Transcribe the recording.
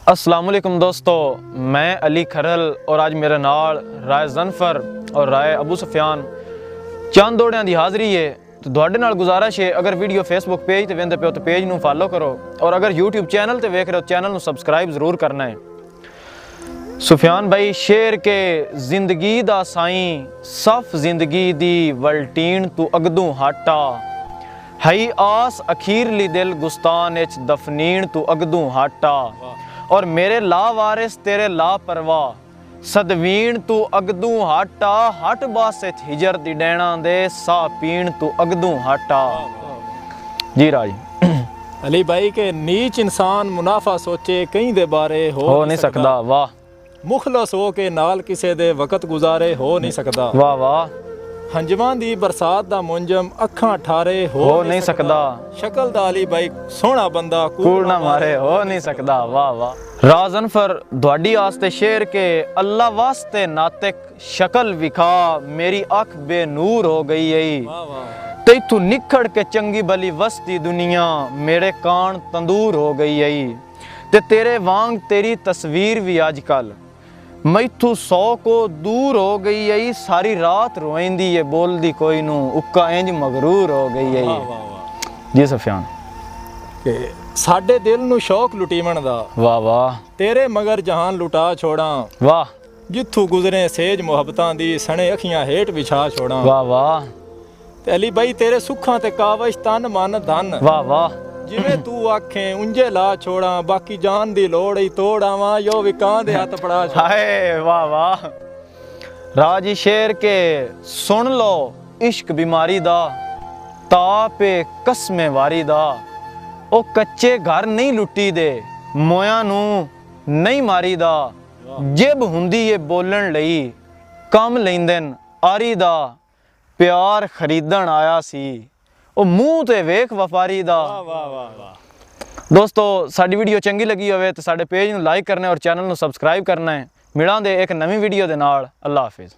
अस्सलाम वालेकुम दोस्तों, मैं अली खरल और आज मेरे नाल राय जनफर और राय अबू सुफियान चंद दौड़ियां दी हाज़री है। तो तुहाडे नाल गुजारिश है, अगर वीडियो फेसबुक पेज ते वेंदे पे हो तो पेज नूं फॉलो करो और अगर यूट्यूब चैनल ते वेख रहे हो चैनल नूं सब्सक्राइब ज़रूर करना है। सुफियान भाई शेर के जिंदगी दा साईं सफ जिंदगी दी वलटीन तू अगदू हाटा हई आस अखीरली दिल गुस्तान इच दफनीन तू अगदू हाटा और मेरे ला वारिस तेरे ला परवाह सदवीन तू अगदू हाटा हट बास हिजर दी डैणा दे सा पीण तू अगदू हाटा। जी राज अली भाई के नीच इंसान मुनाफा सोचे कहीं दे बारे हो नहीं सकदा। वाह मुखलस हो के नाल किसे दे वक्त गुजारे हो नहीं सकदा। वाह वाह हंजवां दी बरसात दा मुंजम अखां ठारे हो नहीं सकदा। शक्ल दा अली भाई सोहना बंदा कूड़ ना मारे हो नहीं सकदा। वाह वाह राजनफर दुआडी आस्ते शेर के अल्लाह वास्ते नातिक शक्ल विखा मेरी अख बेनूर हो गई है ते तू निखड़ के चंगी भली वसती दुनिया मेरे कान तंदूर हो गई है ते तेरे वांग तेरी तस्वीर भी आजकल मैथू 100 को दूर हो गई है। सारी रात रोएंदी है बोलदी कोई नू उक्का इंज मगरूर हो गई है। जी सुफियान के साडे दिल नू शौक लुटीवण दा वाह वाह तेरे मगर जहान लुटा छोड़ा वाह जिथू गुजरे सेज मुहब्बतां दी सने अखियां हेठ विछा छोड़ा। वाह वाह ते अली भाई तेरे सुखां ते कावश तन मन धन वाह वाह जिवें तू आखें उंजे ला छोड़ा बाकी जान दी लोड़ ही तोड़ आवां यो विकां दे हथ पड़ा। हाय वाह वाह राजी शेर के सुन लो इश्क बीमारी दा तापे कसमे वारी दा ओ कच्चे घर नहीं लुटी दे मोया नू नहीं मारी दा जिब हुंदी ये बोलन लई कम लैंदन आरी दा प्यार खरीदन आया सी ओ मूँह ते वेख वफारी दा। दोस्तों साडी वीडियो चंगी लगी होवे तो साडे पेज नूं लाइक करना और चैनल नूं सबसक्राइब करना है। मिलांगे एक नवी वीडियो दे नाल। अल्लाह हाफिज़।